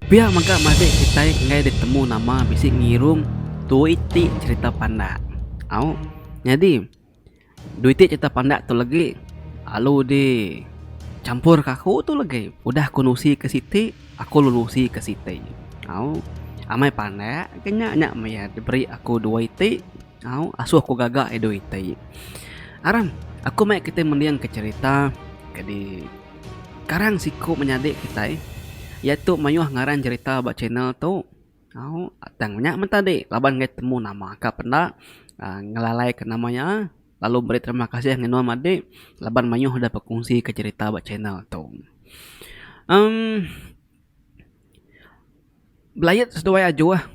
Biar maka masih kita ngai ditemu nama bisi ngirung duiti cerita panda. Au, jadi duiti cerita panda tu lagi alu di campur kaku tu lagi. Udah kunusi ke siti, aku lulusi ke siti. Au, amai panda kenya nyak maya diberi aku dua iti. Au, asuh aku gagak dua iti. Aram, aku mai kita mendiang ke cerita di karang siku menyadik kita yaitu mayuh ngaran cerita ba channel tu. Tangnya mentade laban ngai temu nama ka penda ngelalai ke namanya lalu beri terima kasih ngenu made laban mayuh udah berkongsi ke cerita ba channel tu. Um, Belayat sesuai aja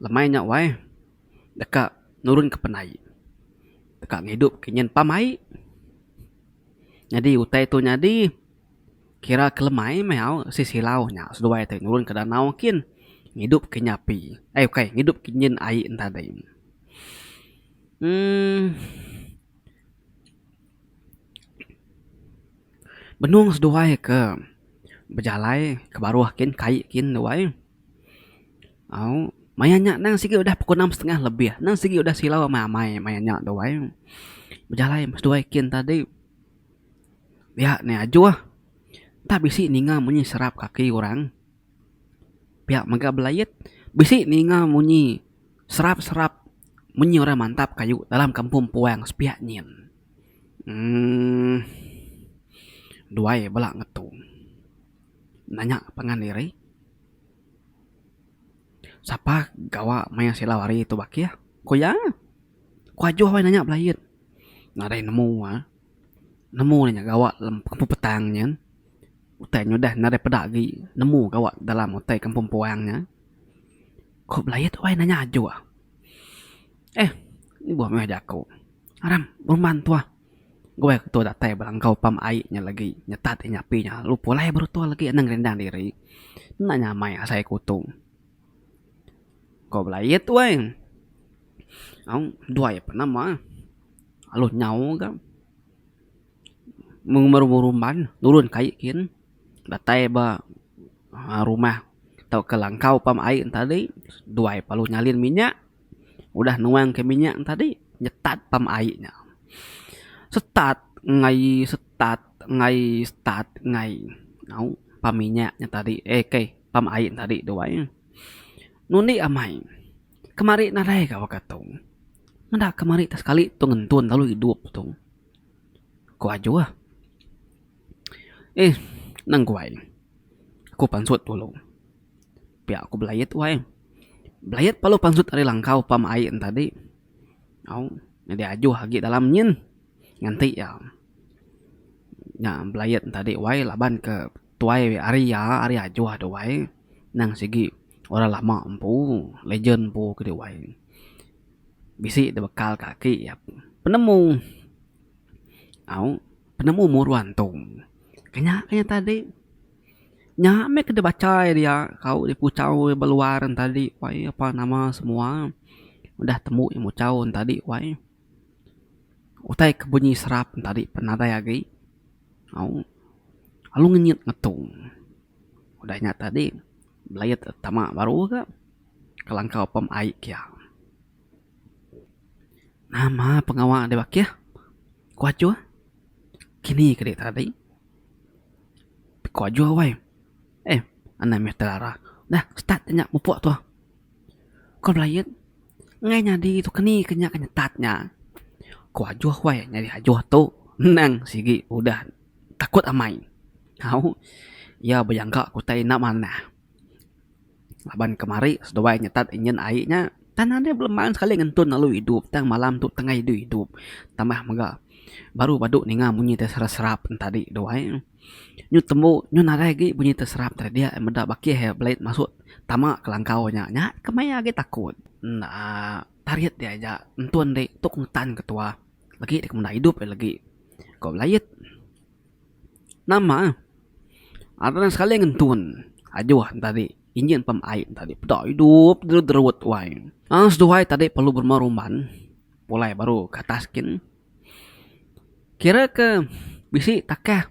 lemai nyak wai deka nurun ke penai deka ngidup kinyen pamai jadi utai tu nyadi kira kelemai mau sisilau nya sesuai teh nurun ke danau kin ngidup ke nyapi okay ngidup kinyen ai entah dai. Benung seduai ke berjalai ke baruah kin kai kin duai. Mayanya nang sigi udah pukul 6:30 lebih. Nang sigi udah silau sama mayanya duai. Berjalai seduai kin tadi. Ya ne aja. Tak bisi ninga munyi serap kaki orang. Pihak maga belayet bisi ninga munyi serap-serap munyi orang mantap kayu dalam kampung puang sepiak nyin. Duai belak ngetung. Nanya pengan diri. Siapa gawa maya silawari itu baki ya? Koya? Ko ajo wae nanya belayet. Ngadai nemu Nemu nanya gawa dalam kampung petangnya. Utainya udah nare pedagi nemu gawa dalam utai kampung puangnya. Ko belayet wae nanya ajo ini buah meh jago. Aram, bermantu gue ketua datai berangkau pam airnya lagi nyetat nyapinya lu pulai baru tua lagi nang rendang diri nanya mai saya kutung kau belayet wae dua ya pernah mah alun nyau kan merumban turun kai kin datai ba rumah tau ke langkau pam air tadi dua palu nyalin minyak udah nuang ke minyak tadi nyetat pam airnya setat ngai nau pam minyaknya tadi pam air tadi doang nuni amai kemari narai kau katung nada kemari tas kali tu ngentun lalu hidup tu ko aja nang guai aku pansut dulu pihak aku belayet wae belayet palu pansut ari langkau pam air tadi jadi ajuh lagi dalam nyin nganti ya belayet tadi wae laban ke tuai ari ajuh ada wae nang sigi orang lama empu legend pu ke wae bisi de bekal kaki ya penemu penemu muruan tung kanya tadi nyame ke baca dia kau di pucau beluaran tadi wae apa nama semua udah temu yang mucau tadi wae utai kebunyi serap tadi penada lagi alu ngenyit ngetung udahnya tadi belayet tama baru ke kelangkau pem aik ya nama pengawal dewak ya kuacu kini kede tadi kuacu wae anak metelara dah start nya mupuk tuh kau belayet ngai nyadi itu keni kenya kenyetatnya kuacu wae nyadi ajuh tuh nang sigi udah takut amai ya bayangka kutai nak mana laban kemari sedoai nyetat ingin airnya tanahnya belum main sekali ngentun lalu hidup tang malam tu tengah hidup tambah mega baru baduk ninga bunyi terserap tadi doai nyu temu nyu narai ge bunyi terserap tadi dia meda baki he blade masuk tama ke langkaunya nya kemaya ge takut nah tariat dia aja entun deh tuk ngetan ketua lagi dek menda hidup lagi kau belayet nama ada sekali ngentun ajuh tadi ingin pam air tadi pedak hidup derut wae seduai tadi perlu bermerumban mulai baru ke atas kin kira ke bisi takah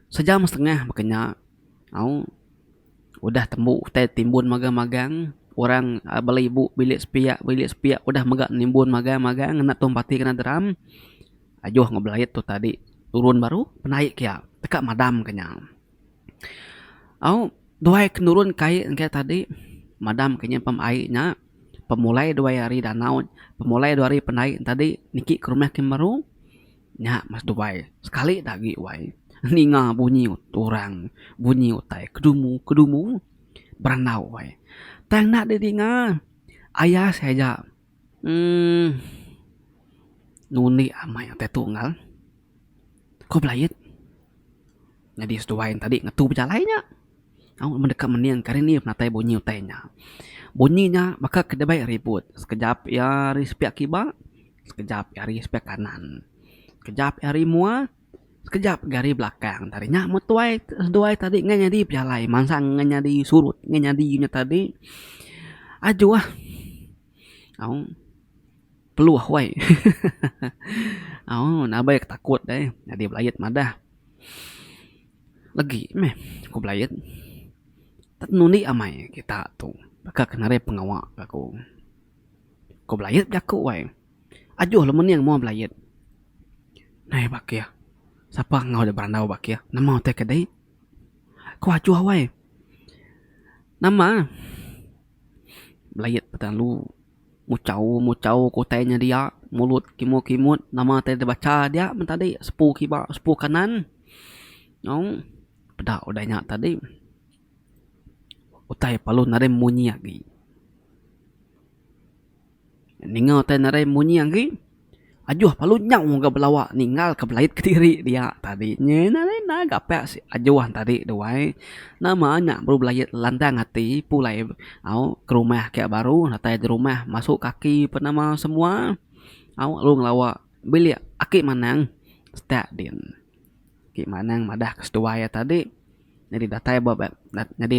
sejam setengah makanya Udah tembuk teh timbun magang-magang orang bala ibu bilik sepiak udah megak nimbun magang-magang nak tumpati kena drum ajuh ngebelayet tu tadi turun baru penaik ya teka madam kenyang au dua kenurun kayak tadi madam kenya pemaiknya pemulai 2 hari danau pemulai 2 hari penaik tadi niki ke rumah Kimaru nya mas Dubai sekali lagi wai ninga bunyi orang bunyi utai kedumu beranau wai tang nak didinga ayah saja nuni amai teh tunggal kau belayet jadi seduain tadi ngetu berjalannya aku mendekat meniang karena ini natai bunyi utainya bunyinya maka kedebai ribut sekejap ya ri sepiak kiba sekejap ya ri sepiak kanan sekejap ya ri mua sekejap gari belakang tadinya metuai seduai tadi nganya di pialai mansang nganya di surut nganya di nya tadi aju au peluah wai au nabai takut deh jadi belayet madah lagi meh aku belayet tat nuni amai kita tu baka kenare pengawak aku belayet jaku wai ajuh lemen yang mau belayet nah bak ya siapa ngau de berandau bak ya nama teh kedai ku ajuh wai nama belayet petalu mucau kotanya dia mulut kimut nama teh dibaca dia tadi sepuh kiba sepuh kanan no pedak udahnya tadi utai palu nare munyi lagi ningau teh nare munyi lagi ajuh palu nyau ga belawak ninggal ke belayet ke diri dia tadi nare na gape si ajuh tadi doai namanya baru belayet lantang hati pulai au ke rumah kayak baru natai di rumah masuk kaki penama semua au lu ngelawak bilik aki manang stak din aki manang madah ke sedua ya tadi jadi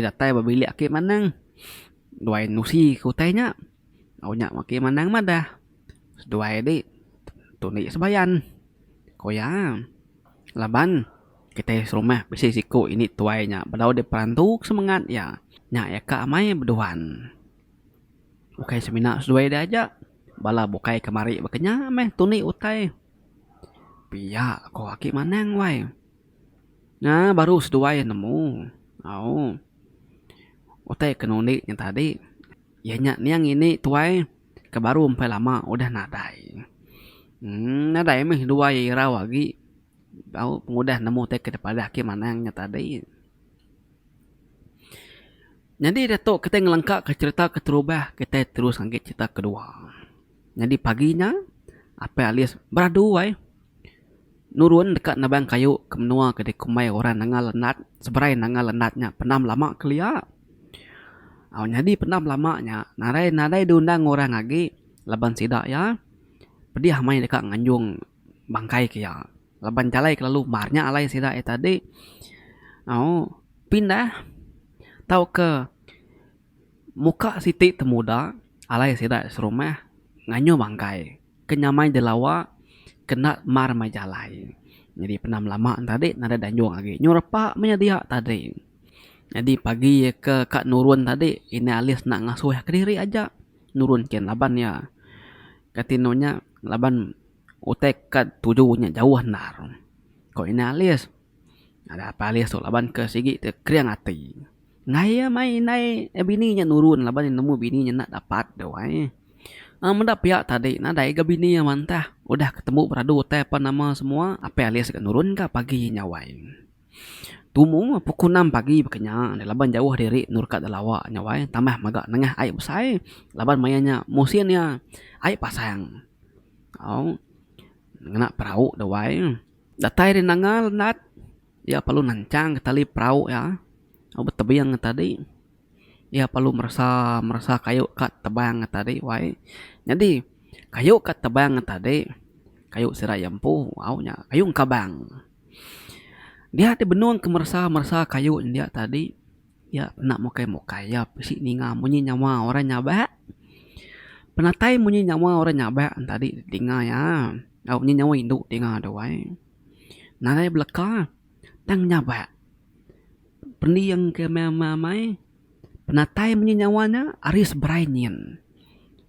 datai bilik aki manang duai nusi kutainya au nya aki manang madah sedua di tuni sebayan koya laban kita serumah besi siku ini tuainya badau de perantuk semangat ya nya ya ka amai beduan ukai semina sedua de aja bala bukai kemari bakenya meh tuni utai pia ko aki manang wai nah baru sedua nemu au utai kenuni yang tadi ya nya niang ini tuai ke baru sampai lama udah nadai nadai meh dua raw lagi au pengudah nemu teh kepada aki manangnya tadi jadi datuk kita ngelengkap ke cerita keterubah kita terus angkat cerita kedua jadi paginya apa alias beradu wai nurun dekat nabang kayu ke menua ke kumai orang nangal lenat seberai nangal lenatnya penam lama kelia au jadi penam lamanya nadai diundang orang lagi laban sidak ya pediah main dekat nganjung bangkai kia laban calai lalu marnya alai sidak tadi au pindah tahu ke muka siti temuda alai sidak serumah nganyo bangkai kenyamai delawa kena mar majalai jadi penam lama tadi nada danjung lagi nyurepak menyedia tadi jadi pagi ke kak nurun tadi ini alias nak ngasuh ke diri aja nurun kian laban ya katinonya laban utek kat tujuhnya jauh nar kok ini alias ada apa alias tu laban ke sigi te kriang hati ngaya mai nai bininya nurun laban nemu bininya nak dapat doai mendak pihak tadi nadai ke bini yang mantah udah ketemu beradu teh apa nama semua apa alias ke nurun ka pagi nyawai tumu pukul 6 pagi bekenya laban jauh diri nur kat dalawa nyawai tambah magak nengah ai besai laban mayanya musinnya ai pasang au ngena perahu dawai datai di nangal nat ya perlu nancang tali perahu ya au betebing tadi ya perlu merasa kayu kat tebang tadi wai jadi kayu kat tebang tadi kayu sirai empu au nya kayu kabang dia di benung ke merasa kayu dia tadi ya nak mokai ya si ninga munyi nyawa orang nyaba penatai munyi nyawa orang nyaba tadi dinga ya au nyi nyawa induk dinga dawai nanai belaka tang nyaba pendi yang ke mamai Penatai menyawanya aris berainin.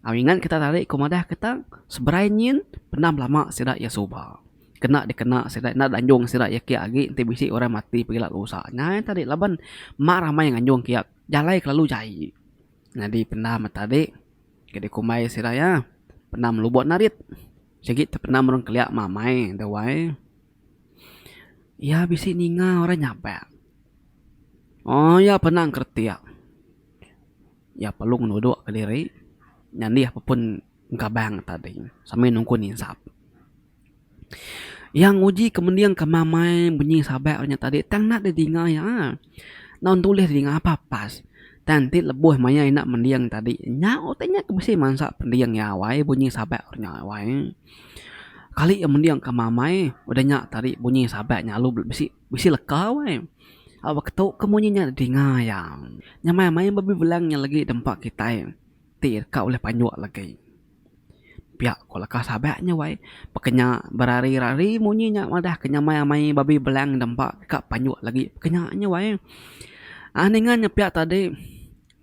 Awingan kita tarik kumadah kita seberainin penam lama sidak ya suba. Kena dikena sidak na danjong sidak ya kia agi nanti bisi orang mati pergi lah usahanya tadi laban mak ramai nganjong kia jalai kelalu jai. Jadi penam tadi kede kumai sidak ya penam lubot narit. Sikit penam orang keliak mamai dawai. Ya bisi ninga orang nyampe. Oh ya penang kerti ya. Ya perlu nuduk ke diri. Nyandi apapun kabang tadi sampai nunggu insap. Yang uji kemudian ke mamai bunyi sahabatnya tadi tang nak dengar ya. Non tulis dengar apa pas. Tanti lebuh maya nak mendiang tadi. Nya otenya ke besi mansa pendiang ya wai bunyi sahabatnya wai. Kali yang mendiang ke mamai udah nyak tadi bunyi sahabatnya lu besi leka wai. Awak ketuk kemunyinya dengar ya. Nyamai babi belangnya lagi tempat kita. Kau oleh panjok lagi. Pihak kalau kau sahabatnya wai. Pakenya berari-rari munyinya madah kenya mai babi belang dampak kak panjok lagi. Kenyanya wai. Aningannya pihak tadi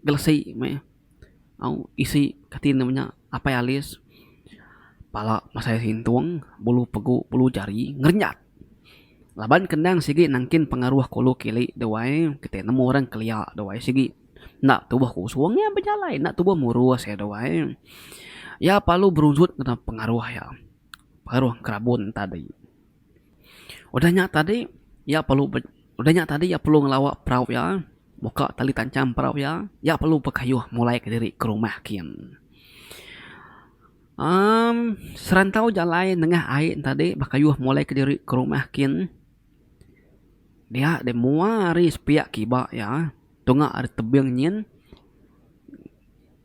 gelasi mai. Au isi katin namanya apa ya alis. Pala masai sintuang, bulu pegu, bulu jari ngernyat. Laban kendang sigi nangkin pengaruh kolo kili dewai kita nemu orang kelia dewai sigi. Nak tubuh kusungnya berjalan, nak tubuh murus ya doai. Ya palu berunsut kena pengaruh ya. Pengaruh kerabun tadi. Udahnya tadi ya perlu ngelawak perahu ya. Muka tali tancam perahu ya. Ya perlu berkayuh mulai ke diri ke rumah kian. Serantau jalan tengah air tadi berkayuh mulai ke diri ke rumah kian. Dia demuari sepiak kibak ya. Tungak ada tebing nyin.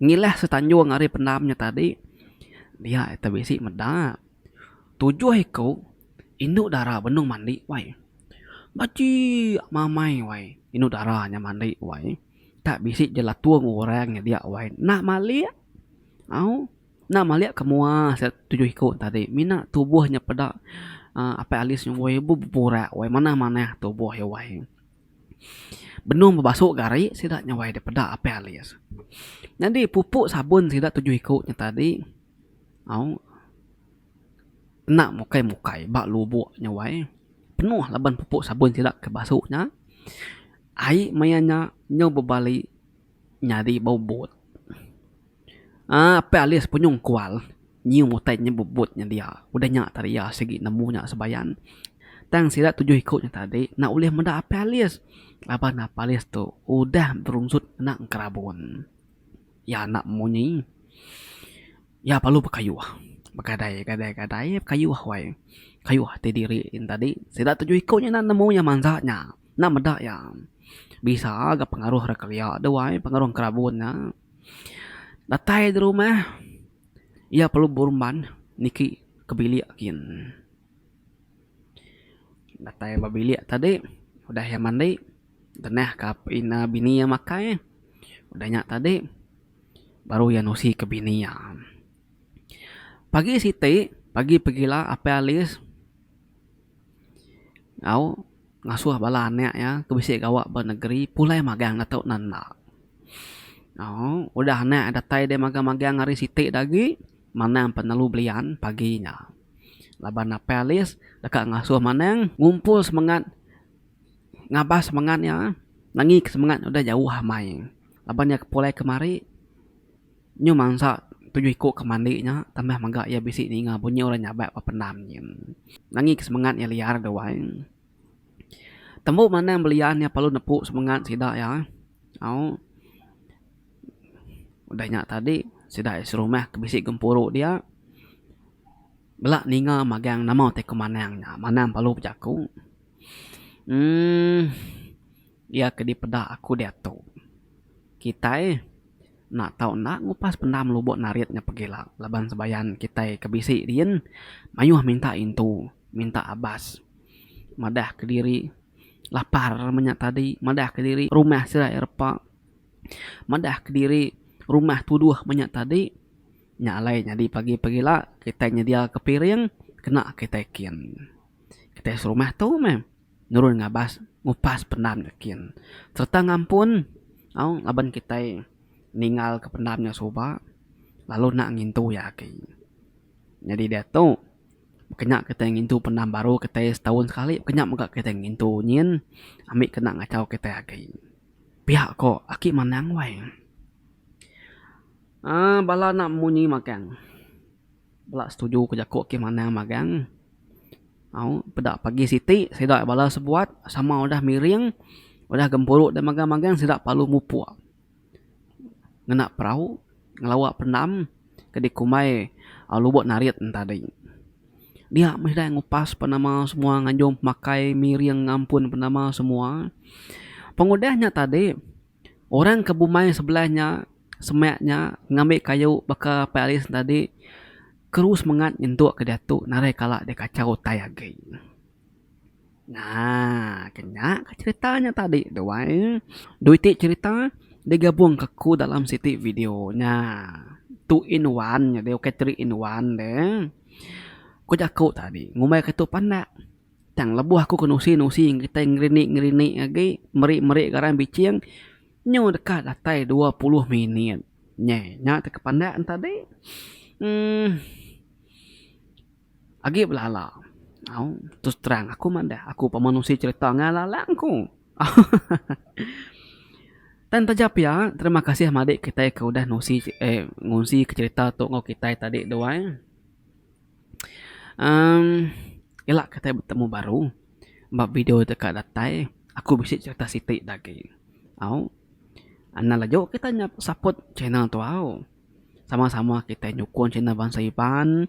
Ngilah setanjung hari pendamnya tadi. Dia itu besi medap. 7 ekor induk darah benung mandi wai. Baci mamai wai. Induk darahnya mandi wai. Tak bisi jelas tuang orangnya dia wai. Nak maliak. Nak maliak kemua 7 ekor tadi. Mina tubuhnya pada apa alisnya wai buburak wai. Mana-mana tubuh ya wai. Benung berbasuk gari sidak nyawai daripada apa alias. Jadi pupuk sabun sidak 7 ekoknya tadi. Nak mukai bak lubuk nyawai. Penuh laban pupuk sabun sidak ke basuknya. Air mayanya nyaw berbalik nyadi bau bot. Apa alias punyung kual. Nyiu mutainya bubutnya dia. Udah nyak tadi ya segi nemunya sebayan. Tang sidak 7 ekoknya tadi. Nak ulih menda apa alias. Laban apa alias tu udah berunsut nak kerabun. Ya nak munyi. Ya perlu berkayuh. Bergadai kayuh wai. Kayuh terdiri tadi. Sidak 7 ekoknya nak nemunya manzanya. Nak meda ya. Bisa agak pengaruh rekalia ada wai pengaruh kerabunnya. Datai di rumah. Ya perlu burumban niki kebilik kin. Datai babilik tadi udah yang mandi. Denah kap ina bini yang makai. Udah nyak tadi. Baru yang nusi ke bini yang. Pagi siti. Pagi pergilah apa alis. Ngasuh balannya ya. Kebisik gawak bernegeri. Pulai magang atau nanda. Udah nak datai dia magang-magang hari siti lagi. Mana yang penalu belian paginya. Laban apa alis. Dekat ngasuh manang. Ngumpul semangat. Ngabas semangatnya. Nangi semangat udah jauh hamai. Labannya pulai kemari. Nyu mangsa 7 ekor kemandinya. Tambah magak ya bisik ni bunyi orang nyabak apa pendamnya. Nangi semangatnya liar doang. Tembuk mana yang beliannya perlu nepuk semangat sidak ya. Udah nyak tadi. Sidak serumah kebisik gempuruk dia. Belak ninga magang nama te kemanangnya. Manang perlu berjaku. Ya kedi pedak aku dia tu. Kita nak tahu nak ngupas pendam lubuk naritnya pergilah. Laban sebayan kita kebisik dian. Mayuh minta intu. Minta abas. Madah ke diri. Lapar menyak tadi. Madah ke diri. Rumah sirai repak. Madah ke diri. Rumah tuduh menyak tadi. Nyalai jadi pagi-pagilah. Kita nyedia ke piring. Kena kita kian. Kita serumah tu mem. Nurun ngabas ngupas pendam yakin. Serta ngampun Au laban kita ninggal ke pendamnya soba lalu nak ngintu ya ki. Jadi dia tuh kenyak kita ngintu pendam baru kita setahun sekali kenyak muka kita ngintu nyin ambil kena ngacau kita ki. Pihak kok aki manang wae. Bala nak munyi magang. Bala setuju ke jakok ki manang magang. Au pedak pagi siti sedak bala sebuat sama udah miring udah gempuruk dan magang-magang sedak palu mupua. Ngena perahu ngelawak pendam ke dikumai lubuk narit tadi. Dia mesti ngupas penama semua nganjung pakai miring ngampun penama semua. Pengudahnya tadi orang ke bumai sebelahnya semaknya ngambil kayu baka palis tadi terus mengat nyentuk ke datuk narai kalak dia kacau tayagi. Nah, kenyak ceritanya tadi doang. Duiti cerita digabung ke ku dalam siti videonya. 2 in 1 ya dia oke 3 in 1 deh. Ku jakuk tadi ngumai ke tu pandak. Tang lebuh aku ke nusi kita ngerini lagi meri garan bicing nyu dekat datai 20 menit. Nya ke pandak tadi. Agi belala. Terus terang aku mandah aku pemanusia cerita ngalalangku. Dan tajap ya, terima kasih sama adik kita yang udah ngungsi ke cerita tu ngau kita tadi doang. Elak kita bertemu baru. Mbak video dekat datai, aku bisa cerita sitik lagi. Ana lajo kita nyap support channel tu sama-sama kita nyukun channel Bangsa Iban.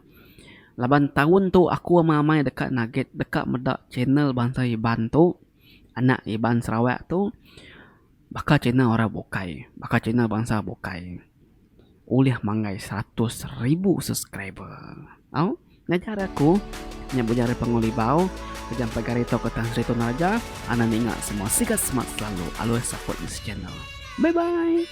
Laban tahun tu aku sama amai dekat Nugget dekat medak channel Bangsa Iban tu anak Iban Sarawak tu bakal channel orang Bokai, bakal channel Bangsa Bokai. Ulih mangai 100,000 subscriber. Ngajar aku nyabujar pengulibau kejam pagarito ke Tan Sri Tonaja anak ingat semua sikat semat selalu always support this channel. Bye bye.